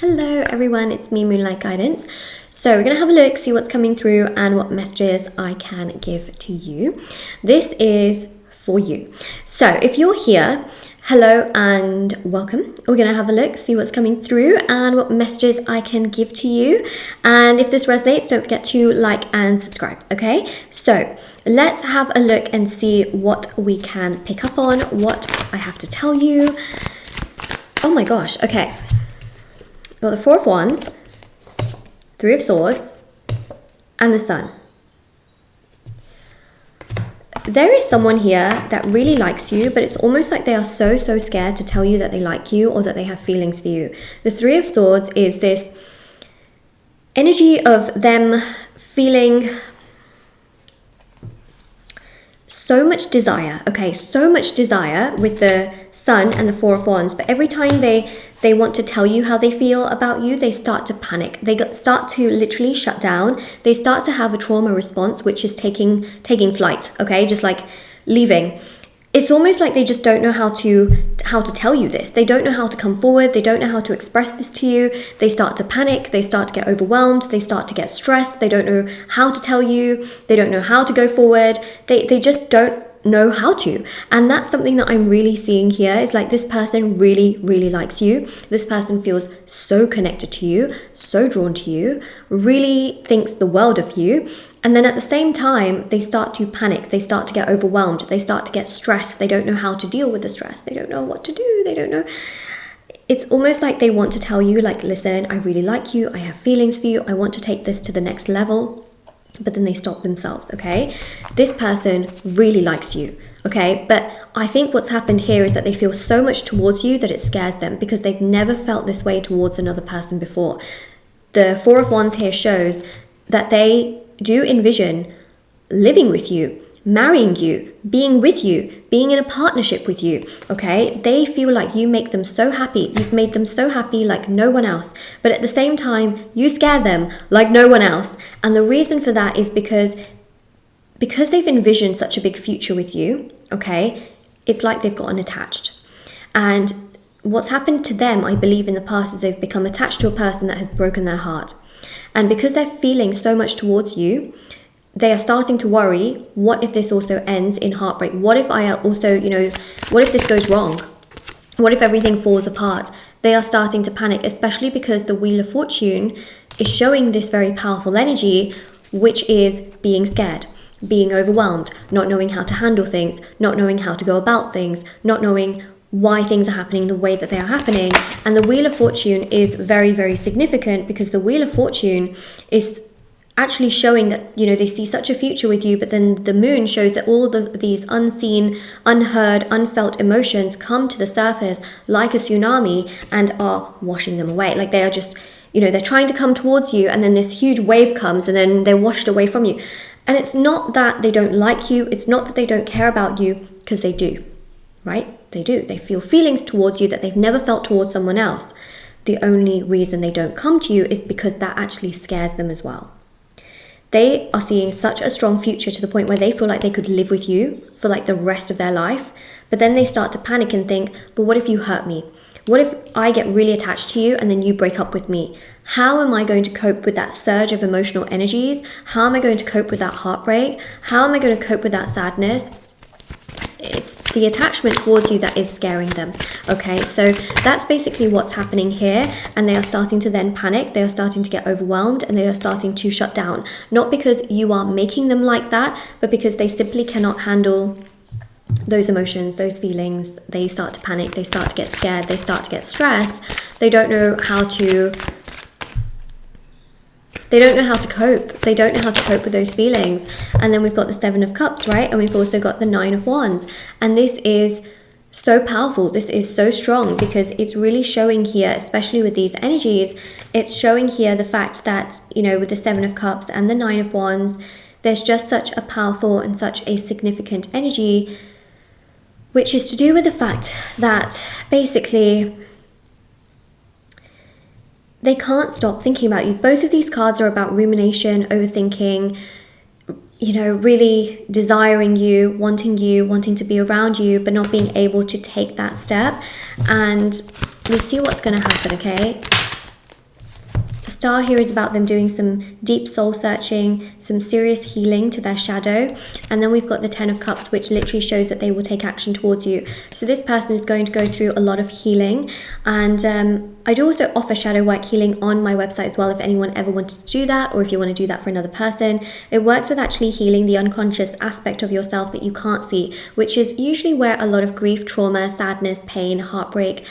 Hello everyone, it's me, Moonlight Guidance. So we're going to have a look, see what's coming through and what messages I can give to you. This is for you. So if you're here, hello and welcome. We're going to have a look, see what's coming through and what messages I can give to you. And if this resonates, don't forget to like and subscribe, okay? So let's have a look and see what we can pick up on, what I have to tell you. Oh my gosh, okay. Got the Four of Wands, Three of Swords, and the Sun. There is someone here that really likes you, but it's almost like they are so scared to tell you that they like you or that they have feelings for you. The Three of Swords is this energy of them feeling so much desire, okay, so much desire with the Sun and the Four of Wands, but every time they want to tell you how they feel about you, they start to panic. They start to literally shut down. They start to have a trauma response, which is taking flight, okay, just like leaving. It's almost like they just don't know how to tell you this. They don't know how to come forward. They don't know how to express this to you. They start to panic. They start to get overwhelmed. They start to get stressed. They don't know how to tell you. They don't know how to go forward. They just don't know how to. And that's something that I'm really seeing here is like this person really likes you. This person feels so connected to you, so drawn to you, really thinks the world of you. And then at the same time, they start to panic. They start to get overwhelmed. They start to get stressed. They don't know how to deal with the stress. They don't know what to do. They don't know. It's almost like they want to tell you, like, listen, I really like you. I have feelings for you. I want to take this to the next level. But then they stop themselves, okay? This person really likes you, okay? But I think what's happened here is that they feel so much towards you that it scares them because they've never felt this way towards another person before. The Four of Wands here shows that they do envision living with you, marrying you, being with you, being in a partnership with you, okay? They feel like you make them so happy. You've made them so happy like no one else. But at the same time, you scare them like no one else. And the reason for that is because they've envisioned such a big future with you, okay? It's like they've gotten attached. And what's happened to them, I believe in the past, is they've become attached to a person that has broken their heart. And because they're feeling so much towards you, they are starting to worry, what if this also ends in heartbreak? What if I also, what if this goes wrong? What if everything falls apart? They are starting to panic, especially because the Wheel of Fortune is showing this very powerful energy, which is being scared, being overwhelmed, not knowing how to handle things, not knowing how to go about things, not knowing why things are happening the way that they are happening. And the Wheel of Fortune is very significant because the Wheel of Fortune is actually showing that, they see such a future with you, but then the moon shows that all of these unseen, unheard, unfelt emotions come to the surface like a tsunami and are washing them away. Like they are just, they're trying to come towards you and then this huge wave comes and then they're washed away from you. And it's not that they don't like you. It's not that they don't care about you, because they do, right? They do. They feel feelings towards you that they've never felt towards someone else. The only reason they don't come to you is because that actually scares them as well. They are seeing such a strong future to the point where they feel like they could live with you for like the rest of their life. But then they start to panic and think, but what if you hurt me? What if I get really attached to you and then you break up with me? How am I going to cope with that surge of emotional energies? How am I going to cope with that heartbreak? How am I going to cope with that sadness? It's the attachment towards you that is scaring them, okay? So that's basically what's happening here, and they are starting to then panic, they are starting to get overwhelmed, and they are starting to shut down. Not because you are making them like that, but because they simply cannot handle those emotions, those feelings. They start to panic, they start to get scared, they start to get stressed. They don't know how to cope. They don't know how to cope with those feelings. And then we've got the Seven of Cups, right? And we've also got the Nine of Wands. And this is so powerful. This is so strong because it's really showing here, especially with these energies, it's showing here the fact that, with the Seven of Cups and the Nine of Wands, there's just such a powerful and such a significant energy, which is to do with the fact that basically they can't stop thinking about you. Both of these cards are about rumination, overthinking, really desiring you, wanting to be around you, but not being able to take that step. And we see what's going to happen, okay? Star here is about them doing some deep soul searching, some serious healing to their shadow. And then we've got the Ten of Cups, which literally shows that they will take action towards you. So this person is going to go through a lot of healing. And I do also offer shadow work healing on my website as well, if anyone ever wanted to do that, or if you want to do that for another person. It works with actually healing the unconscious aspect of yourself that you can't see, which is usually where a lot of grief, trauma, sadness, pain, heartbreak,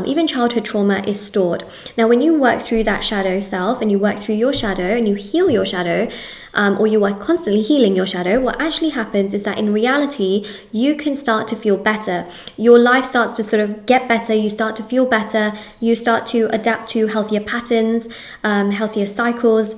even childhood trauma is stored. Now, when you work through that shadow self and you work through your shadow and you heal your shadow, or you are constantly healing your shadow, what actually happens is that in reality, you can start to feel better. Your life starts to sort of get better. You start to feel better. You start to adapt to healthier patterns, healthier cycles.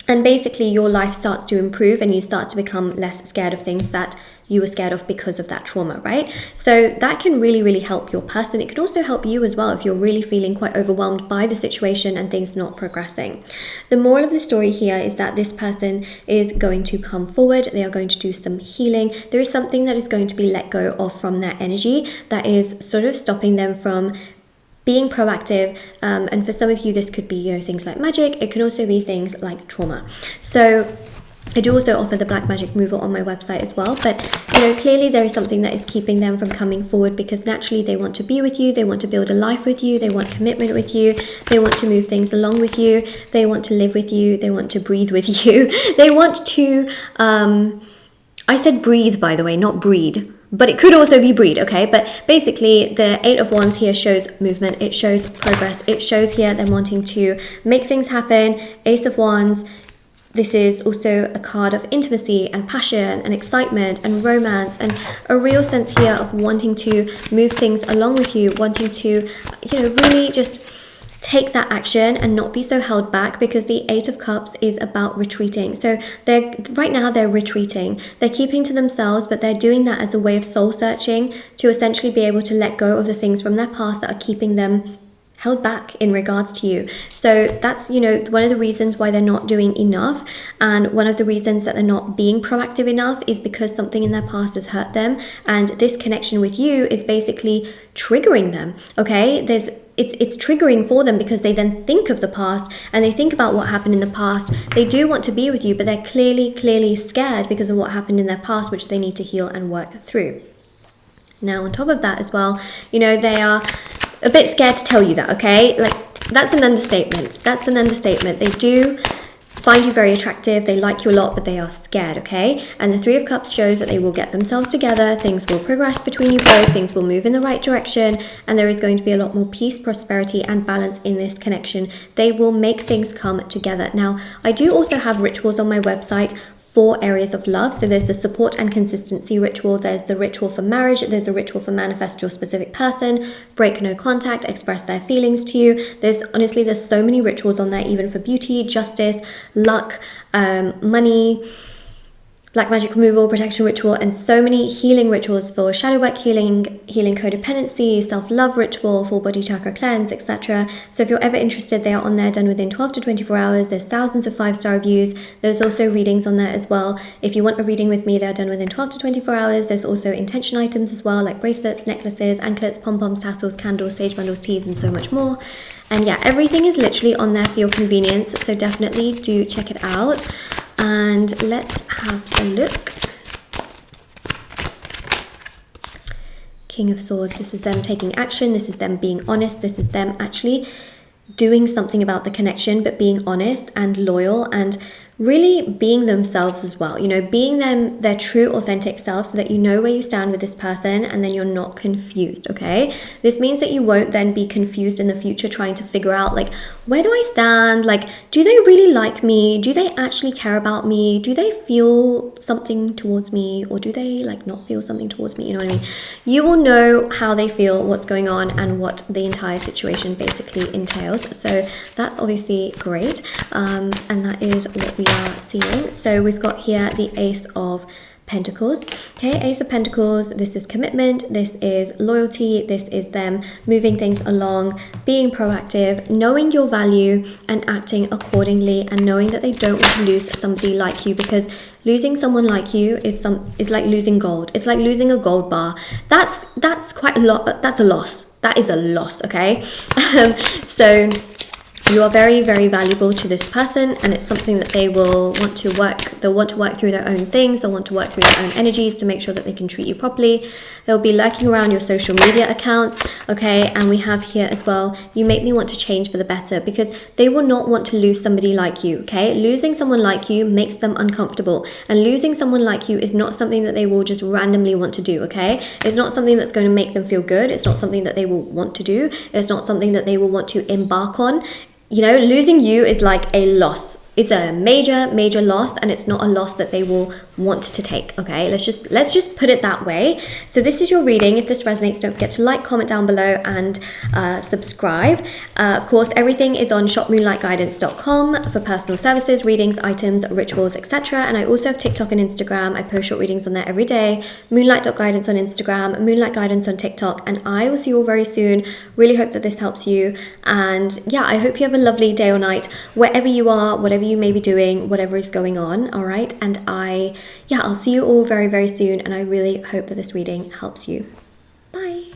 And basically, your life starts to improve and you start to become less scared of things that you were scared of because of that trauma, right? So that can really, really help your person. It could also help you as well if you're really feeling quite overwhelmed by the situation and things not progressing. The moral of the story here is that this person is going to come forward. They are going to do some healing. There is something that is going to be let go of from their energy that is sort of stopping them from being proactive, and for some of you this could be things like magic. It can also be things like trauma. So I do also offer the black magic removal on my website as well, but clearly there is something that is keeping them from coming forward, because naturally they want to be with you, they want to build a life with you, they want commitment with you, they want to move things along with you, they want to live with you, they want to breathe with you, they want to I said breathe, by the way, not breed. But it could also be breed, okay? But basically, the Eight of Wands here shows movement. It shows progress. It shows here them wanting to make things happen. Ace of Wands. This is also a card of intimacy and passion and excitement and romance, and a real sense here of wanting to move things along with you, wanting to, really just take that action and not be so held back, because the Eight of Cups is about retreating. So right now they're retreating. They're keeping to themselves, but they're doing that as a way of soul searching to essentially be able to let go of the things from their past that are keeping them held back in regards to you. So that's, one of the reasons why they're not doing enough. And one of the reasons that they're not being proactive enough is because something in their past has hurt them. And this connection with you is basically triggering them, okay? It's triggering for them, because they then think of the past and they think about what happened in the past. They do want to be with you, but they're clearly scared because of what happened in their past, which they need to heal and work through. Now, on top of that as well, they are a bit scared to tell you that, okay? Like, that's an understatement. That's an understatement. They do find you very attractive, they like you a lot, but they are scared, okay? And the Three of Cups shows that they will get themselves together, things will progress between you both, things will move in the right direction, and there is going to be a lot more peace, prosperity, and balance in this connection. They will make things come together. Now, I do also have rituals on my website for areas of love. So there's the support and consistency ritual, there's the ritual for marriage, there's a ritual for manifest your specific person, break no contact, express their feelings to you. There's so many rituals on there, even for beauty, justice, luck, money, black magic removal, protection ritual, and so many healing rituals for shadow work healing, healing codependency, self-love ritual, full body chakra cleanse, etc. So if you're ever interested, they are on there, done within 12 to 24 hours. There's thousands of 5-star reviews. There's also readings on there as well. If you want a reading with me, they're done within 12 to 24 hours. There's also intention items as well, like bracelets, necklaces, anklets, pom-poms, tassels, candles, sage bundles, teas, and so much more. And yeah, everything is literally on there for your convenience, so definitely do check it out. And let's have a look. King of Swords, this is them taking action, this is them being honest, this is them actually doing something about the connection, but being honest and loyal and really being themselves as well, being their true authentic self, so that you know where you stand with this person and then you're not confused, okay? This means that you won't then be confused in the future trying to figure out, like, where do I stand? Like, do they really like me? Do they actually care about me? Do they feel something towards me, or do they not feel something towards me? You know what I mean? You will know how they feel, what's going on, and what the entire situation basically entails. So that's obviously great, and that is what we are seeing. So we've got here the Ace of Pentacles. Okay, Ace of Pentacles, this is commitment, this is loyalty, this is them moving things along, being proactive, knowing your value and acting accordingly, and knowing that they don't want to lose somebody like you, because losing someone like you is like losing gold. It's like losing a gold bar. That's quite a lot. That's a loss. That is a loss, okay? So You are very, very valuable to this person, and it's something that they will want to work. They'll want to work through their own things. They'll want to work through their own energies to make sure that they can treat you properly. They'll be lurking around your social media accounts, okay? And we have here as well, you make me want to change for the better, because they will not want to lose somebody like you, okay? Losing someone like you makes them uncomfortable, and losing someone like you is not something that they will just randomly want to do, okay? It's not something that's going to make them feel good. It's not something that they will want to do. It's not something that they will want to embark on. You know, losing you is like a loss. It's a major, major loss, and it's not a loss that they will want to take, okay? Let's just put it that way. So this is your reading. If this resonates, don't forget to like, comment down below, and subscribe. Of course, everything is on shopmoonlightguidance.com for personal services, readings, items, rituals, etc. And I also have TikTok and Instagram. I post short readings on there every day. Moonlight.guidance on Instagram, Moonlight Guidance on TikTok, and I will see you all very soon. Really hope that this helps you. And yeah, I hope you have a lovely day or night, wherever you are, whatever you may be doing, whatever is going on, all right? And I'll see you all very, very soon, and I really hope that this reading helps you.